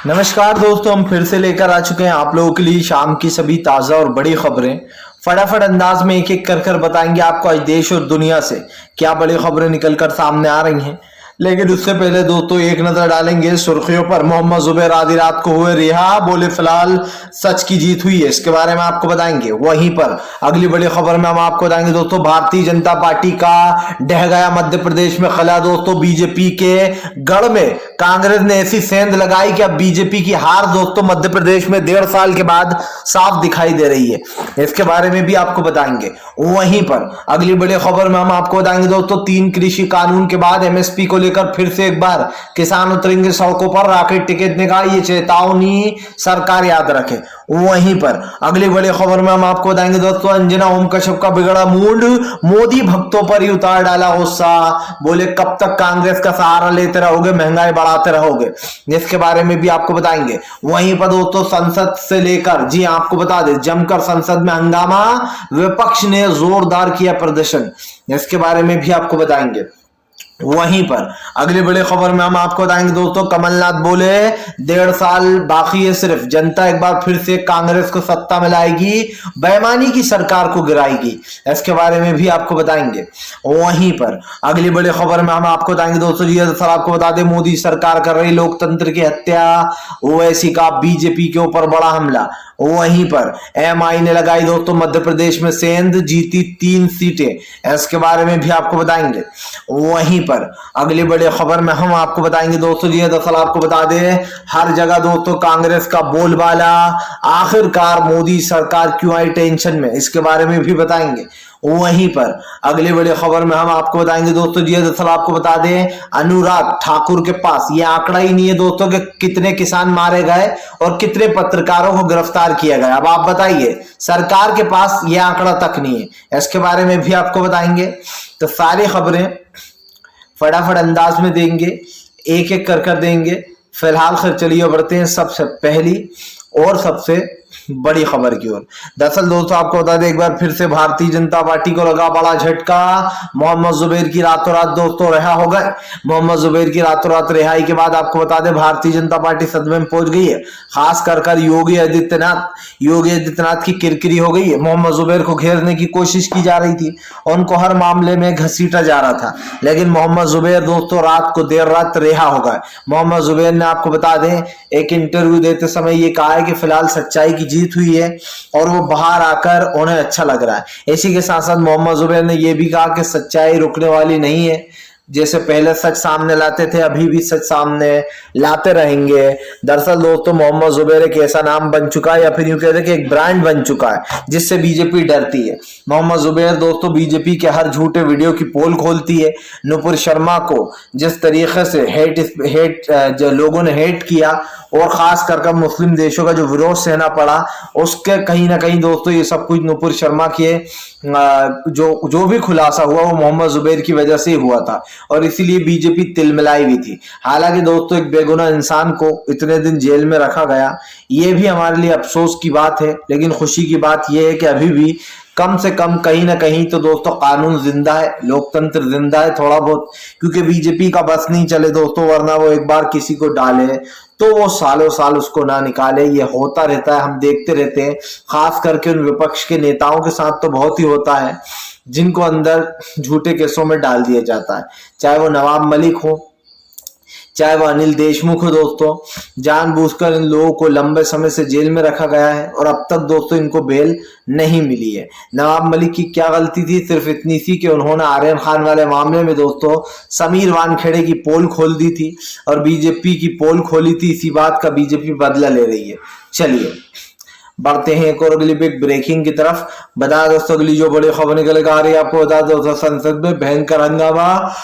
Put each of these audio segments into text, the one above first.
नमस्कार दोस्तों, हम फिर से लेकर आ चुके हैं आप लोगों के लिए शाम की सभी ताज़ा और बड़ी खबरें। फटाफट अंदाज में एक एक कर कर बताएंगे आपको आज देश और दुनिया से क्या बड़ी खबरें निकलकर सामने आ रही हैं। लेकिन उससे पहले दोस्तों एक नजर डालेंगे सुर्खियों पर। मोहम्मद जुबैर आधी रात को हुए रिहा, बोले फिलहाल सच की जीत हुई है, इसके बारे में आपको बताएंगे। वहीं पर अगली बड़ी खबर में हम आपको बताएंगे दोस्तों, भारतीय जनता पार्टी का ढह गया मध्य प्रदेश में खला। दोस्तों बीजेपी के गढ़ में कांग्रेस ने ऐसी सेंध लगाई कि अब बीजेपी की हार दोस्तों मध्य प्रदेश में 1.5 साल के बाद साफ दिखाई दे रही है, इसके बारे में भी आपको बताएंगे। वहीं पर अगली बड़ी खबर में हम आपको बताएंगे दोस्तों, 3 कृषि कानून के बाद एमएसपी को लेकर फिर से एक बार किसान उतरेंगे सड़कों पर। राकेट टिकट ने कहा ये चेतावनी सरकार याद रखे। वहीं पर अगली बड़ी खबर में हम आपको बताएंगे दोस्तों, अंजना ओम कश्यप का बिगड़ा मूड, मोदी भक्तों पर ही उतार डाला गुस्सा। बोले कब तक कांग्रेस का सहारा लेते रहोगे, महंगाई बढ़ाते रहोगे, इसके बारे में भी आपको बताएंगे। वहीं पर दोस्तों संसद से लेकर जी आपको बता दें, जमकर संसद में हंगामा, विपक्ष ने जोरदार किया प्रदर्शन, इसके बारे में भी आपको बताएंगे। वहीं पर अगली बड़ी खबर में हम आपको बताएंगे दोस्तों, कमलनाथ बोले 1.5 साल बाकी है सिर्फ, जनता एक बार फिर से कांग्रेस को सत्ता में लाएगी, बेईमानी की सरकार को गिराएगी, इसके बारे में भी आपको बताएंगे। वहीं पर अगली बड़ी खबर में हम आपको बताएंगे दोस्तों, जी सर आपको बता दें, मोदी सरकार कर रही लोकतंत्र की हत्या, ओवैसी का बीजेपी के ऊपर बड़ा हमला। वहीं पर एमआई ने लगाई दोस्तों मध्य प्रदेश में सेंध, जीती 3 सीटें, इसके बारे में भी आपको बताएंगे। वहीं पर अगली बड़ी खबर में हम आपको बताएंगे दोस्तों, जी दरअसल आपको बता दें, हर जगह दोस्तों कांग्रेस का बोलबाला, आखिरकार मोदी सरकार क्यों आई टेंशन में, इसके बारे में भी बताएंगे। वहीं पर अगली बड़ी खबर में हम आपको बताएंगे दोस्तों, जी दरअसल आपको बता दें, अनुराग ठाकुर के पास ये आंकड़ा ही नहीं है दोस्तों कि कितने किसान मारे गए और कितने पत्रकारों को गिरफ्तार किया गया। अब आप बताइए, सरकार के पास ये आंकड़ा तक नहीं है, इसके बारे में भी आपको बताएंगे। तो सारी खबरें फटाफट अंदाज में देंगे, एक एक कर देंगे। फिलहाल खैर चलिए बढ़ते हैं सबसे पहली और सबसे बड़ी खबर की ओर। दरअसल दोस्तों आपको बता दें, एक बार फिर से भारतीय जनता पार्टी को लगा बड़ा झटका। मोहम्मद जुबैर की रातों रात दोस्तों रिहा हो गए। मोहम्मद जुबैर की रातों रात रिहाई के बाद आपको बता दें, भारतीय जनता पार्टी सदमे में पहुंच गई है। खास कर योगी आदित्यनाथ की किरकिरी हो गई है। मोहम्मद जुबैर को घेरने की कोशिश की जा रही थी, उनको हर मामले में घसीटा जा रहा था, लेकिन मोहम्मद जुबैर दोस्तों रात को देर रात रिहा हो गए। मोहम्मद जुबैर ने आपको बता दें एक इंटरव्यू देते समय ये कहा है कि फिलहाल सच्चाई की जीत हुई है और वो बाहर आकर उन्हें अच्छा लग रहा है। इसी के साथ साथ मोहम्मद जुबैर ने यह भी कहा कि सच्चाई रुकने वाली नहीं है, जैसे पहले सच सामने लाते थे अभी भी सच सामने लाते रहेंगे। दरअसल दोस्तों मोहम्मद जुबैर एक ऐसा नाम बन चुका है, या फिर यूं कहते हैं कि एक ब्रांड बन चुका है जिससे बीजेपी डरती है। मोहम्मद जुबैर दोस्तों बीजेपी के हर झूठे वीडियो की पोल खोलती है। नुपुर शर्मा को जिस तरीके से जो लोगों ने हेट किया और खास कर मुस्लिम देशों का जो विरोध सहना पड़ा, उसके कहीं ना कहीं दोस्तों ये सब कुछ नुपुर शर्मा के जो भी खुलासा हुआ वो मोहम्मद जुबैर की वजह से हुआ था और इसीलिए बीजेपी तिलमिलाई भी थी। हालांकि दोस्तों एक बेगुनाह इंसान को इतने दिन जेल में रखा गया, ये भी हमारे लिए अफसोस की बात है, लेकिन खुशी की बात यह है कि अभी भी कम से कम कहीं ना कहीं तो दोस्तों कानून जिंदा है, लोकतंत्र जिंदा है थोड़ा बहुत, क्योंकि बीजेपी का बस नहीं चले दोस्तों, वरना वो एक बार किसी को डाले तो वो सालों साल उसको ना निकाले। ये होता रहता है, हम देखते रहते हैं, खास करके उन विपक्ष के नेताओं के साथ तो बहुत ही होता है जिनको अंदर झूठे केसों में डाल दिया जाता है, चाहे वो नवाब मलिक हो, चाहे वो अनिल देशमुख हो। दोस्तों जानबूझकर इन लोगों को लंबे समय से जेल में रखा गया है और अब तक दोस्तों इनको बेल नहीं मिली है। नवाब मलिक की क्या गलती थी, सिर्फ इतनी सी कि उन्होंने आर्यन खान वाले मामले में दोस्तों समीर वानखेड़े की पोल खोल दी थी और बीजेपी की पोल खोली थी। इसी बात का बीजेपी बदला ले रही है। चलिए बढ़ते हैं एक और अगली बिग ब्रेकिंग की तरफ। बता दोस्तों अगली जो बड़ी खबर निकल कर आ रही है आपको बता दोस्तों, संसद में भयंकर हंगामा,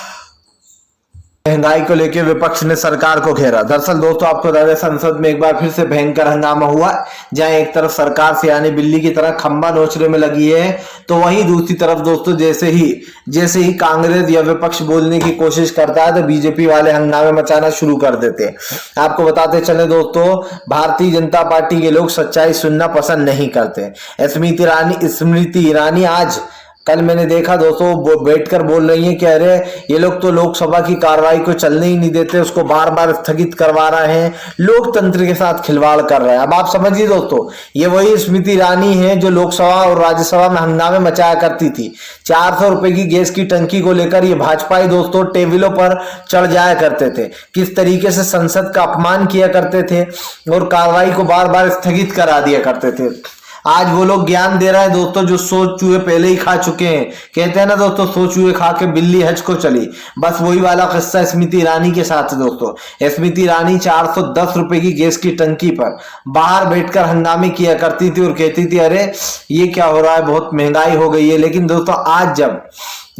महंगाई को लेकर विपक्ष ने सरकार को घेरा। दरअसल दोस्तों आपको बता दें, संसद में एक बार फिर से भयंकर हंगामा हुआ, जहां एक तरफ सरकार से यानी बिल्ली की तरह खंबा नोचने में लगी है, तो वहीं दूसरी तरफ दोस्तों जैसे ही कांग्रेस या विपक्ष बोलने की कोशिश करता है तो बीजेपी वाले हंगामे मचाना शुरू कर देते हैं। आपको बताते चले दोस्तों, भारतीय जनता पार्टी के लोग सच्चाई सुनना पसंद नहीं करते। स्मृति ईरानी आज कल मैंने देखा दोस्तों वो बैठकर बोल रही हैं कि अरे ये लोग तो लोकसभा की कार्रवाई को चलने ही नहीं देते, उसको बार बार स्थगित करवा रहे हैं, लोकतंत्र के साथ खिलवाड़ कर रहे हैं। अब आप समझिए दोस्तों, ये वही स्मृति ईरानी है जो लोकसभा और राज्यसभा में हंगामे मचाया करती थी। 400 रुपए की गैस की टंकी को लेकर ये भाजपाई दोस्तों टेबलों पर चढ़ जाया करते थे, किस तरीके से संसद का अपमान किया करते थे और कार्रवाई को बार बार स्थगित करा दिया करते थे। आज वो लोग ज्ञान दे रहा है दोस्तों जो 100 चूहे पहले ही खा चुके हैं। कहते हैं ना दोस्तों, 100 चूहे खा के बिल्ली हज को चली। बस वही वाला किस्सा स्मृति ईरानी के साथ है दोस्तों। स्मृति ईरानी 410 रुपए की गैस की टंकी पर बाहर बैठकर हंगामे किया करती थी और कहती थी अरे ये क्या हो रहा है, बहुत महंगाई हो गई है। लेकिन दोस्तों आज जब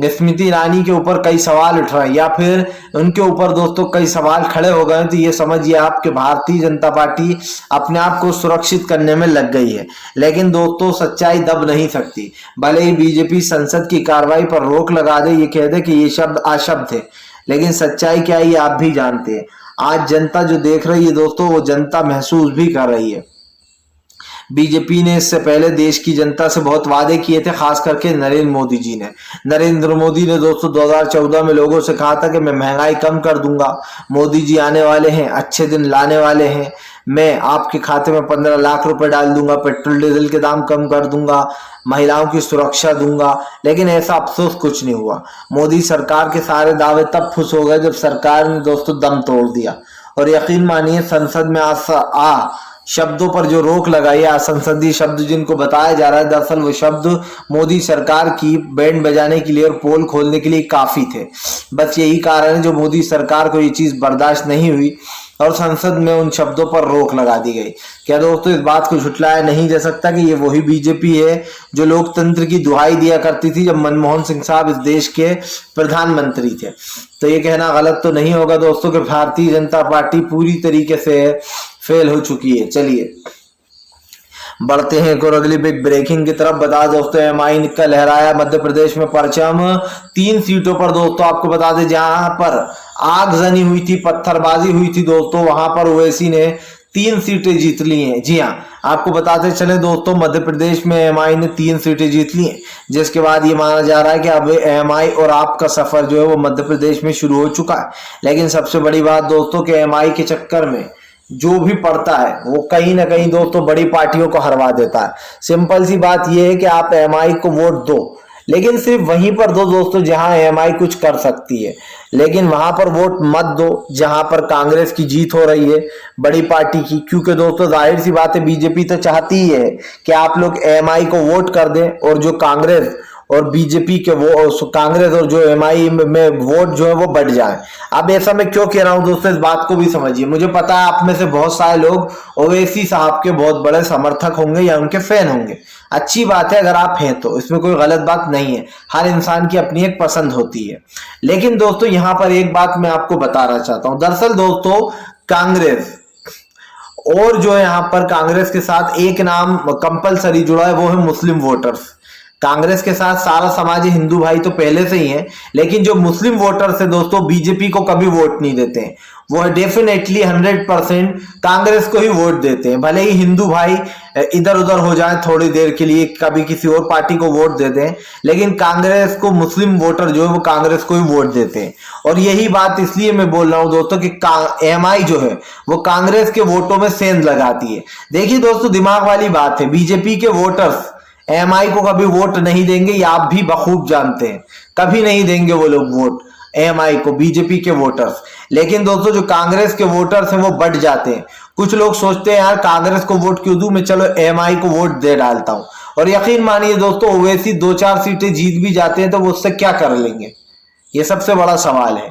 स्मृति ईरानी के ऊपर कई सवाल उठ रहे हैं या फिर उनके ऊपर दोस्तों कई सवाल खड़े हो गए, तो ये समझिए आप कि भारतीय जनता पार्टी अपने आप को सुरक्षित करने में लग गई है। लेकिन दोस्तों सच्चाई दब नहीं सकती। भले ही बीजेपी संसद की कार्रवाई पर रोक लगा दे, ये कह दे कि ये शब्द अशब्द है, लेकिन सच्चाई क्या है ये आप भी जानते हैं। आज जनता जो देख रही है दोस्तों, वो जनता महसूस भी कर रही है। बीजेपी ने इससे पहले देश की जनता से बहुत वादे किए थे, खास करके नरेंद्र मोदी जी ने। नरेंद्र मोदी ने दोस्तों 2014 में लोगों से कहा था कि मैं महंगाई कम कर दूंगा, मोदी जी आने वाले हैं, अच्छे दिन लाने वाले हैं, मैं आपके खाते में 15 लाख रुपए डाल दूंगा, पेट्रोल डीजल के दाम कम कर दूंगा, महिलाओं की सुरक्षा दूंगा। लेकिन ऐसा अफसोस कुछ नहीं हुआ। मोदी सरकार के सारे दावे तब फुस हो गए जब सरकार ने दोस्तों दम तोड़ दिया। और यकीन मानिए संसद में आ शब्दों पर जो रोक लगाई, असंसदीय शब्द जिनको बताया जा रहा है, दरअसल वो शब्द मोदी सरकार की बैंड बजाने के लिए और पोल खोलने के लिए काफी थे। बस यही कारण है जो मोदी सरकार को ये चीज बर्दाश्त नहीं हुई और संसद में उन शब्दों पर रोक लगा दी गई। क्या दोस्तों इस बात को झुठलाया नहीं जा सकता कि ये वही बीजेपी है जो लोकतंत्र की दुहाई दिया करती थी जब मनमोहन सिंह साहब इस देश के प्रधानमंत्री थे। तो ये कहना गलत तो नहीं होगा दोस्तों कि भारतीय जनता पार्टी पूरी तरीके से फेल हो चुकी है। चलिए बढ़ते हैं एक और अगली बिग ब्रेकिंग की तरफ। बता दोस्तों एमआई का लहराया मध्य प्रदेश में परचम। 3 सीटों पर दोस्तों आपको बता दें जहां पर आगजनी हुई थी, पत्थरबाजी हुई थी दोस्तों, वहां पर ओवैसी ने 3 सीटें जीत ली हैं। जी हाँ, आपको बताते चले दोस्तों मध्य प्रदेश में एमआई ने 3 सीटें जीत ली हैं, जिसके बाद ये माना जा रहा है कि अब एमआई और आपका सफर जो है वो मध्य प्रदेश में शुरू हो चुका है। लेकिन सबसे बड़ी बात दोस्तों कि एमआई के चक्कर में जो भी पड़ता है वो कहीं ना कहीं दोस्तों बड़ी पार्टियों को हरवा देता है। सिंपल सी बात यह है कि आप एमआई को वोट दो, लेकिन सिर्फ वहीं पर दो दोस्तों जहां एमआई कुछ कर सकती है। लेकिन वहां पर वोट मत दो जहां पर कांग्रेस की जीत हो रही है, बड़ी पार्टी की। क्योंकि दोस्तों जाहिर सी बात है बीजेपी तो चाहती ही है कि आप लोग एमआई को वोट कर दें और जो कांग्रेस और बीजेपी के वो कांग्रेस और जो एमआई में वोट जो है वो बढ़ जाए। अब ऐसा मैं क्यों कह रहा हूं दोस्तों, इस बात को भी समझिए। मुझे पता है आप में से बहुत सारे लोग ओवैसी साहब के बहुत बड़े समर्थक होंगे या उनके फैन होंगे। अच्छी बात है अगर आप हैं तो, इसमें कोई गलत बात नहीं है। हर इंसान की अपनी एक पसंद होती है। लेकिन दोस्तों यहां पर एक बात मैं आपको बताना चाहता हूं। दरअसल दोस्तों कांग्रेस और जो है यहाँ पर कांग्रेस के साथ एक नाम कंपलसरी जुड़ा है, वो है मुस्लिम वोटर्स। कांग्रेस के साथ सारा समाज हिंदू भाई तो पहले से ही है, लेकिन जो मुस्लिम वोटर्स है दोस्तों बीजेपी को कभी वोट नहीं देते हैं। वो डेफिनेटली 100% कांग्रेस को ही वोट देते हैं। भले ही हिंदू भाई इधर उधर हो जाए थोड़ी देर के लिए, कभी किसी और पार्टी को वोट देते हैं, लेकिन कांग्रेस को मुस्लिम वोटर जो है वो कांग्रेस को ही वोट देते हैं। और यही बात इसलिए मैं बोल रहा हूं दोस्तों कि एमआई जो है वो कांग्रेस के वोटों में सेंध लगाती है। देखिए दोस्तों दिमाग वाली बात है, बीजेपी के वोटर्स एमआई को कभी वोट नहीं देंगे, ये आप भी बखूब जानते हैं। कभी नहीं देंगे वो लोग वोट एमआई को, बीजेपी के वोटर्स। लेकिन दोस्तों जो कांग्रेस के वोटर्स हैं वो बढ़ जाते हैं। कुछ लोग सोचते हैं यार कांग्रेस को वोट क्यों दूं, मैं चलो एमआई को वोट दे डालता हूं। और यकीन मानिए दोस्तों ओवैसी 2-4 सीटें जीत भी जाते हैं तो वो उससे क्या कर लेंगे, ये सबसे बड़ा सवाल है।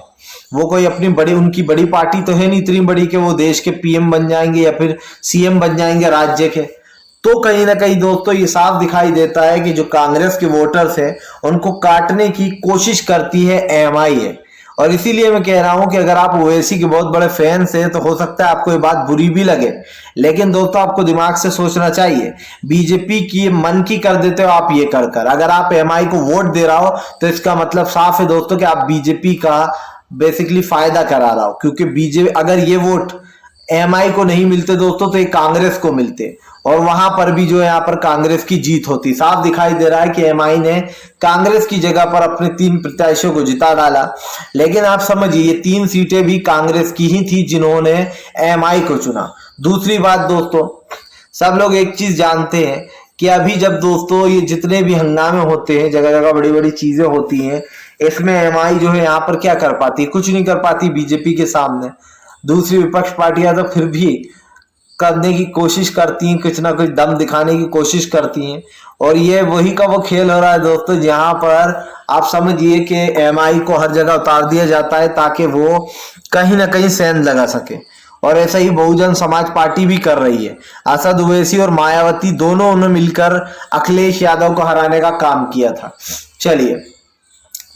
वो कोई अपनी बड़ी, उनकी बड़ी पार्टी तो है नहीं इतनी बड़ी कि वो देश के पीएम बन जाएंगे या फिर सीएम बन जाएंगे राज्य के। तो कहीं ना कहीं दोस्तों ये साफ दिखाई देता है कि जो कांग्रेस के वोटर्स हैं उनको काटने की कोशिश करती है एमआई है। और इसीलिए मैं कह रहा हूं कि अगर आप ओवैसी के बहुत बड़े फैंस हैं तो हो सकता है आपको ये बात बुरी भी लगे, लेकिन दोस्तों आपको दिमाग से सोचना चाहिए। बीजेपी की मन की कर देते हो आप ये कर। अगर आप एमआई को वोट दे रहा हो तो इसका मतलब साफ है दोस्तों कि आप बीजेपी का बेसिकली फायदा करा रहा हो। क्योंकि बीजेपी अगर ये वोट एमआई को नहीं मिलते दोस्तों तो ये कांग्रेस को मिलते, और वहां पर भी जो है यहाँ पर कांग्रेस की जीत होती। साफ दिखाई दे रहा है कि एमआई ने कांग्रेस की जगह पर अपने 3 प्रत्याशियों को जिता डाला। लेकिन आप समझिए ये 3 सीटें भी कांग्रेस की ही थी जिन्होंने एमआई को चुना। दूसरी बात दोस्तों, सब लोग एक चीज जानते हैं कि अभी जब दोस्तों ये जितने भी हंगामे होते हैं, जगह जगह बड़ी बड़ी चीजें होती हैं, इसमें एमआई जो है यहाँ पर क्या कर पाती, कुछ नहीं कर पाती बीजेपी के सामने। दूसरी विपक्ष पार्टियां तो फिर भी करने की कोशिश करती हैं, कुछ ना कुछ दम दिखाने की कोशिश करती हैं, और ये वही का वो खेल हो रहा है दोस्तों, जहां पर आप समझिए कि एमआई को हर जगह उतार दिया जाता है ताकि वो कहीं ना कहीं सेंध लगा सके। और ऐसा ही बहुजन समाज पार्टी भी कर रही है। असद ओवैसी और मायावती दोनों ने मिलकर अखिलेश यादव को हराने का काम किया था। चलिए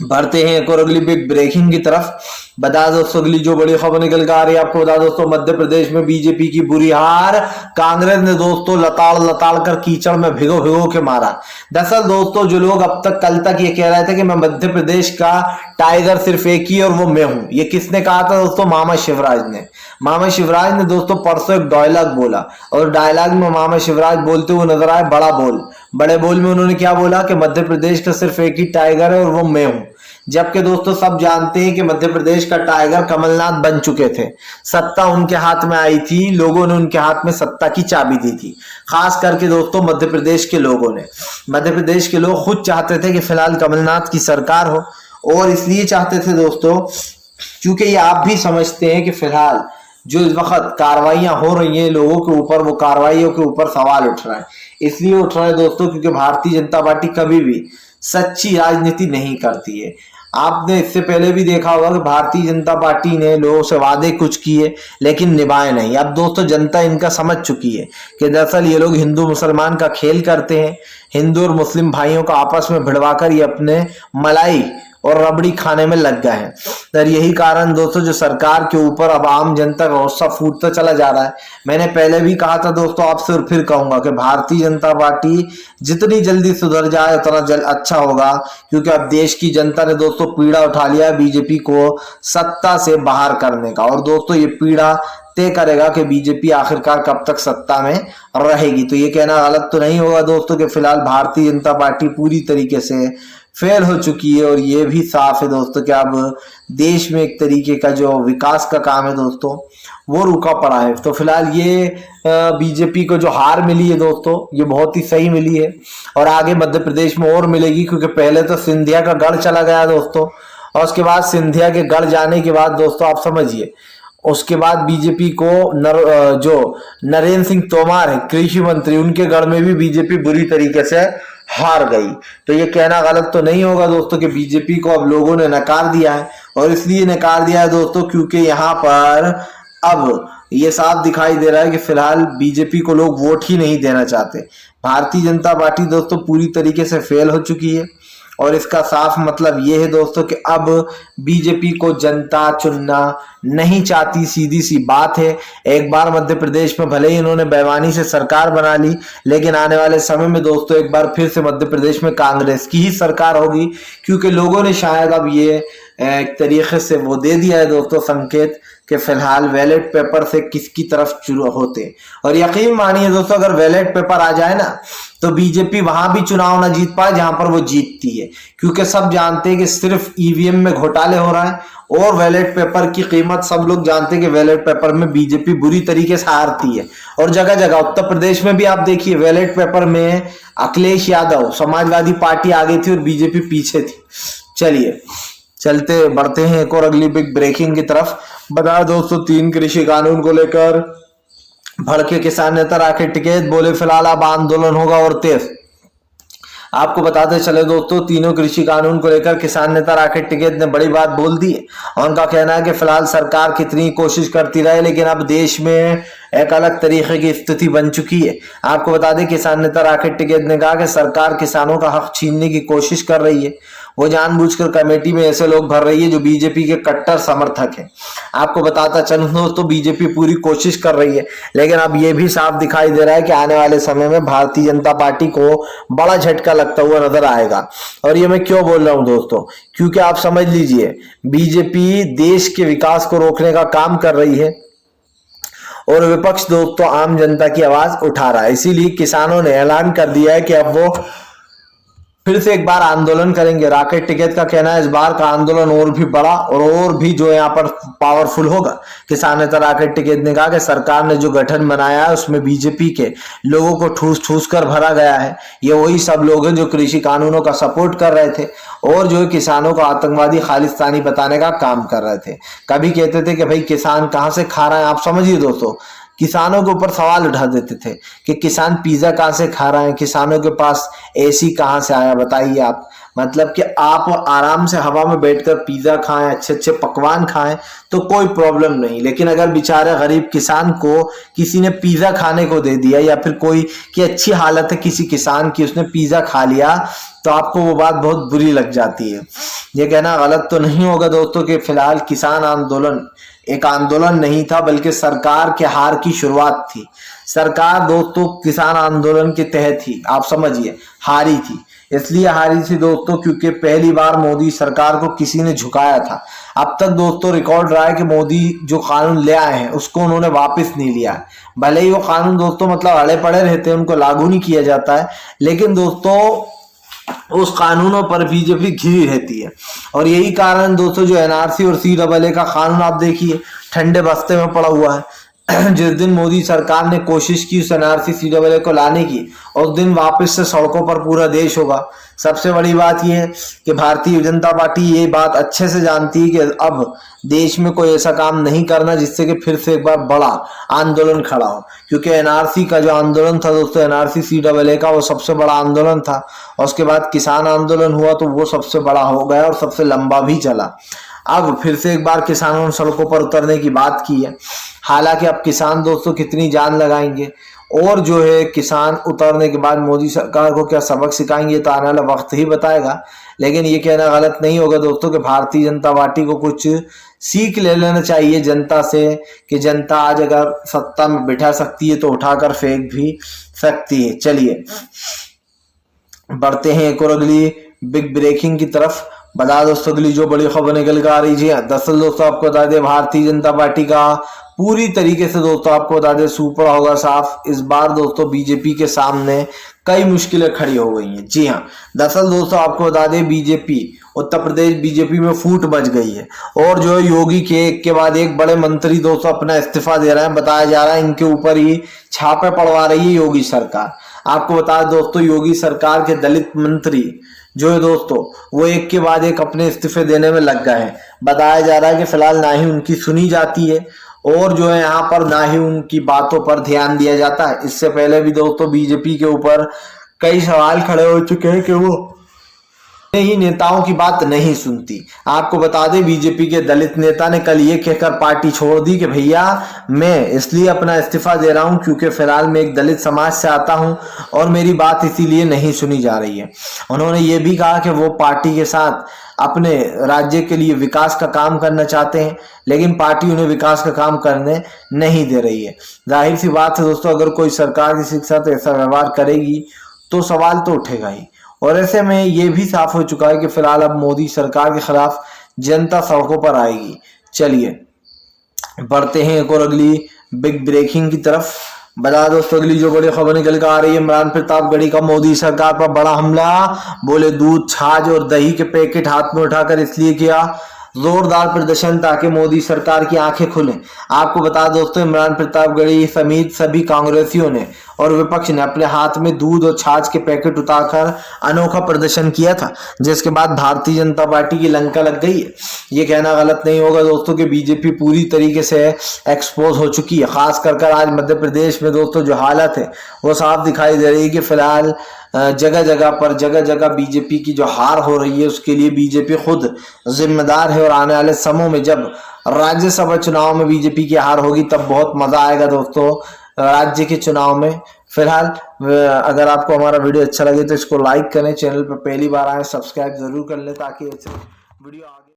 बढ़ते हैं एक और अगली बिग ब्रेकिंग की तरफ। बता दोस्तों अगली जो बड़ी खबर निकल कर आ रही है आपको बता दोस्तों, मध्य प्रदेश में बीजेपी की बुरी हार। कांग्रेस ने दोस्तों लताड़ लताड़ कर कीचड़ में भिगो भिगो के मारा। दरअसल दोस्तों जो लोग अब तक कल तक ये कह रहे थे कि मैं मध्य प्रदेश का टाइगर सिर्फ एक ही और वो मैं हूं, ये किसने कहा था दोस्तों? मामा शिवराज ने। मामा शिवराज ने दोस्तों परसों एक डायलॉग बोला, और डायलॉग में मामा शिवराज बोलते हुए नजर आए बड़ा बोल। बड़े बोल में उन्होंने क्या बोला कि मध्य प्रदेश का सिर्फ एक ही टाइगर है और वो मैं हूं। जबकि दोस्तों सब जानते हैं कि मध्य प्रदेश का टाइगर कमलनाथ बन चुके थे। सत्ता उनके हाथ में आई थी, लोगों ने उनके हाथ में सत्ता की चाबी दी थी। खास करके दोस्तों मध्य प्रदेश के लोगों ने, मध्य प्रदेश के लोग खुद चाहते थे कि फिलहाल कमलनाथ की सरकार हो, और इसलिए चाहते थे दोस्तों क्योंकि ये आप भी समझते हैं कि फिलहाल जो इस वक्त कार्रवाइयां हो रही हैं लोगों के ऊपर, वो कार्रवाइयों के ऊपर सवाल उठ रहा है। इसलिए उठ रहा है दोस्तों क्योंकि भारतीय जनता पार्टी कभी भी सच्ची राजनीति नहीं करती है। आपने इससे पहले भी देखा होगा कि भारतीय जनता पार्टी ने लोगों से वादे कुछ किए लेकिन निभाए नहीं। अब दोस्तों जनता इनका समझ चुकी है कि दरअसल ये लोग हिंदू मुसलमान का खेल करते हैं, हिंदू और मुस्लिम भाइयों को आपस में भिड़वाकर ये अपने मलाई और रबड़ी खाने में लग गए हैं। और यही कारण दोस्तों जो सरकार के ऊपर अब आम जनता का गुस्सा फूटता चला जा रहा है। मैंने पहले भी कहा था दोस्तों आपसे और फिर कहूंगा कि भारतीय जनता पार्टी जितनी जल्दी सुधर जाए उतना अच्छा होगा, क्योंकि अब देश की जनता ने दोस्तों पीड़ा उठा लिया है बीजेपी को सत्ता से बाहर करने का, और दोस्तों ये पीड़ा तय करेगा कि बीजेपी आखिरकार कब तक सत्ता में रहेगी। तो ये कहना गलत तो नहीं होगा दोस्तों कि फिलहाल भारतीय जनता पार्टी पूरी तरीके से फेल हो चुकी है, और ये भी साफ है दोस्तों कि अब देश में एक तरीके का जो विकास का काम है दोस्तों वो रुका पड़ा है। तो फिलहाल ये बीजेपी को जो हार मिली है दोस्तों ये बहुत ही सही मिली है, और आगे मध्य प्रदेश में और मिलेगी, क्योंकि पहले तो सिंधिया का गढ़ चला गया दोस्तों, और उसके बाद सिंधिया के गढ़ जाने के बाद दोस्तों आप समझिए उसके बाद बीजेपी को जो नरेंद्र सिंह तोमर है कृषि मंत्री, उनके गढ़ में भी बीजेपी बुरी तरीके से हार गई। तो ये कहना गलत तो नहीं होगा दोस्तों कि बीजेपी को अब लोगों ने नकार दिया है, और इसलिए नकार दिया है दोस्तों क्योंकि यहाँ पर अब ये साफ दिखाई दे रहा है कि फिलहाल बीजेपी को लोग वोट ही नहीं देना चाहते। भारतीय जनता पार्टी दोस्तों पूरी तरीके से फेल हो चुकी है, और इसका साफ मतलब ये है दोस्तों कि अब बीजेपी को जनता चुनना नहीं चाहती, सीधी सी बात है। एक बार मध्य प्रदेश में भले ही इन्होंने बेईमानी से सरकार बना ली, लेकिन आने वाले समय में दोस्तों एक बार फिर से मध्य प्रदेश में कांग्रेस की ही सरकार होगी, क्योंकि लोगों ने शायद अब ये एक तरीके से वो दे दिया है दोस्तों संकेत कि फिलहाल बैलेट पेपर से किसकी तरफ शुरू होते। और यकीन मानिए दोस्तों अगर बैलेट पेपर आ जाए ना तो बीजेपी वहां भी चुनाव ना जीत पाए जहां पर वो जीतती है, क्योंकि सब जानते हैं कि सिर्फ ईवीएम में घोटाले हो रहा है, और बैलेट पेपर की कीमत सब लोग जानते हैं कि बैलेट पेपर में बीजेपी बुरी तरीके से हारती है। और जगह जगह उत्तर प्रदेश में भी आप देखिए बैलेट पेपर में अखिलेश यादव समाजवादी पार्टी आगे थी और बीजेपी पीछे थी। चलिए चलते बढ़ते हैं एक और अगली बिग ब्रेकिंग की तरफ। बता दोस्तों 3 कृषि कानून को लेकर भड़के किसान नेता राकेश टिकैत, बोले फिलहाल अब आंदोलन होगा और तेज। आपको बताते चले दोस्तों तीनों कृषि कानून को लेकर किसान नेता राकेश टिकैत ने बड़ी बात बोल दी है, और उनका कहना है कि फिलहाल सरकार कितनी कोशिश करती रहे लेकिन अब देश में एक अलग तरीके की स्थिति बन चुकी है। आपको बता दें किसान नेता राकेश टिकैत ने कहा कि सरकार किसानों का हक छीनने की कोशिश कर रही है, वो जानबूझकर कमेटी में ऐसे लोग भर रही है जो बीजेपी के कट्टर समर्थक हैं। आपको बताता चलूं दोस्तों बीजेपी पूरी कोशिश कर रही है, लेकिन अब यह भी साफ दिखाई दे रहा है कि आने वाले समय में भारतीय जनता पार्टी को बड़ा झटका लगता हुआ नजर आएगा। और ये मैं क्यों बोल रहा हूं दोस्तों, क्योंकि आप समझ लीजिए बीजेपी देश के विकास को रोकने का काम कर रही है, और विपक्ष दोस्तों आम जनता की आवाज उठा रहा है। इसीलिए किसानों ने ऐलान कर दिया है कि अब वो फिर से एक बार आंदोलन करेंगे। राकेट टिकैत का कहना है इस बार का आंदोलन और भी बड़ा और भी जो यहाँ पर पावरफुल होगा। किसान नेता राकेट टिकैत ने कहा कि सरकार ने जो गठन बनाया है उसमें बीजेपी के लोगों को ठूस ठूस कर भरा गया है। ये वही सब लोग हैं जो कृषि कानूनों का सपोर्ट कर रहे थे और जो किसानों को आतंकवादी खालिस्तानी बताने का काम कर रहे थे। कभी कहते थे कि भाई किसान कहाँ से खा रहा है, आप समझिए दोस्तों, किसानों के ऊपर सवाल उठा देते थे कि किसान पिज्जा कहाँ से खा रहा है, किसानों के पास एसी कहाँ से आया, बताइए आप। मतलब कि आप आराम से हवा में बैठकर पिज्जा खाएं, अच्छे अच्छे पकवान खाएं तो कोई प्रॉब्लम नहीं, लेकिन अगर बेचारे गरीब किसान को किसी ने पिज्जा खाने को दे दिया या फिर कोई की अच्छी हालत है किसी किसान की, उसने पिज्जा खा लिया तो आपको वो बात बहुत बुरी लग जाती है। ये कहना गलत तो नहीं होगा दोस्तों कि फिलहाल किसान आंदोलन एक आंदोलन नहीं था बल्कि सरकार के हार की शुरुआत थी। सरकार दोस्तों किसान आंदोलन के तहत ही आप समझिए हारी थी। इसलिए हारी थी दोस्तों क्योंकि पहली बार मोदी सरकार को किसी ने झुकाया था। अब तक दोस्तों रिकॉर्ड रहा है कि मोदी जो कानून ले आए हैं उसको उन्होंने वापस नहीं लिया है। भले ही वो कानून दोस्तों मतलब अड़े पड़े रहते हैं, उनको लागू नहीं किया जाता है, लेकिन दोस्तों उस कानूनों पर बीजेपी घिरी रहती है। और यही कारण दोस्तों जो एनआरसी और CAA का कानून आप देखिए ठंडे बस्ते में पड़ा हुआ है। जिस दिन मोदी सरकार ने कोशिश की उस एनआरसी CAA को लाने की, उस दिन वापस से सड़कों पर पूरा देश होगा। सबसे बड़ी बात यह है कि भारतीय जनता पार्टी ये बात अच्छे से जानती है कि अब देश में कोई ऐसा काम नहीं करना जिससे कि फिर से एक बार बड़ा आंदोलन खड़ा हो, क्योंकि एनआरसी का जो आंदोलन था दोस्तों, एनआरसी CAA का, वो सबसे बड़ा आंदोलन था। और उसके बाद किसान आंदोलन हुआ तो वो सबसे बड़ा हो गया और सबसे लंबा भी चला। अब फिर से एक बार किसानों ने सड़कों पर उतरने की बात की है। हालांकि अब किसान दोस्तों कितनी जान लगाएंगे और जो है किसान उतरने के बाद मोदी सरकार को क्या सबक सिखाएंगे तो आने वाला वक्त ही बताएगा। लेकिन ये कहना गलत नहीं होगा दोस्तों कि भारतीय जनता पार्टी को कुछ सीख ले लेना चाहिए जनता से कि जनता आज अगर सत्ता में बिठा सकती है तो उठाकर फेंक भी सकती है। चलिए बढ़ते हैं एक और अगली बिग ब्रेकिंग की तरफ। बता दोस्तों अगली जो बड़ी खबर निकल कर आ रही जी, दरअसल दोस्तों आपको बता दें भारतीय जनता पार्टी का पूरी तरीके से दोस्तों आपको बता दें सूपड़ा होगा साफ। इस बार दोस्तों बीजेपी के सामने कई मुश्किलें खड़ी हो गई हैं। जी हाँ, दरअसल दोस्तों आपको बता दें बीजेपी उत्तर प्रदेश बीजेपी में फूट बच गई है और जो है योगी के एक के बाद एक बड़े मंत्री दोस्तों अपना इस्तीफा दे रहे हैं। बताया जा रहा है इनके ऊपर ही छापे पड़वा रही है योगी सरकार। आपको बता दें दोस्तों योगी सरकार के दलित मंत्री जो है दोस्तों वो एक के बाद एक अपने इस्तीफे देने में लग गए हैं। बताया जा रहा है कि फिलहाल ना ही उनकी सुनी जाती है और जो है यहाँ पर ना ही उनकी बातों पर ध्यान दिया जाता है। इससे पहले भी दोस्तों बीजेपी के ऊपर कई सवाल खड़े हो चुके हैं कि वो ही नेताओं की बात नहीं सुनती। आपको बता दें बीजेपी के दलित नेता ने कल ये कहकर पार्टी छोड़ दी कि भैया मैं इसलिए अपना इस्तीफा दे रहा हूं क्योंकि फिलहाल मैं एक दलित समाज से आता हूं और मेरी बात इसीलिए नहीं सुनी जा रही है। उन्होंने ये भी कहा कि वो पार्टी के साथ अपने राज्य के लिए विकास का काम करना चाहते हैं, लेकिन पार्टी उन्हें विकास का काम करने नहीं दे रही है। जाहिर सी बात है दोस्तों अगर कोई सरकार किसी के साथ ऐसा व्यवहार करेगी तो सवाल तो उठेगा ही। और ऐसे में ये भी साफ हो चुका है कि फिलहाल अब मोदी सरकार के खिलाफ जनता सड़कों पर आएगी। चलिए बढ़ते हैं एक और अगली बिग ब्रेकिंग की तरफ। बता दोस्तों अगली जो बड़ी खबर निकल कर आ रही है, इमरान प्रतापगढ़ी का मोदी सरकार पर बड़ा हमला। बोले दूध छाछ और दही के पैकेट हाथ में उठाकर इसलिए किया जोरदार प्रदर्शन ताकि मोदी सरकार की आंखें खुलें। आपको बता दोस्तों इमरान प्रतापगढ़ी समेत सभी कांग्रेसियों ने और विपक्ष ने अपने हाथ में दूध और छाछ के पैकेट उतारकर अनोखा प्रदर्शन किया था, जिसके बाद भारतीय जनता पार्टी की लंका लग गई है। ये कहना गलत नहीं होगा दोस्तों कि बीजेपी पूरी तरीके से एक्सपोज हो चुकी है। खास कर आज मध्य प्रदेश में दोस्तों जो हालत है वो साफ दिखाई दे रही है कि फिलहाल जगह जगह बीजेपी की जो हार हो रही है उसके लिए बीजेपी खुद जिम्मेदार है। और आने वाले समय में जब राज्यसभा चुनाव में बीजेपी की हार होगी तब बहुत मजा आएगा दोस्तों राज्य के चुनाव में। फिलहाल अगर आपको हमारा वीडियो अच्छा लगे तो इसको लाइक करें, चैनल पर पहली बार आए सब्सक्राइब जरूर कर लें ताकि वीडियो आगे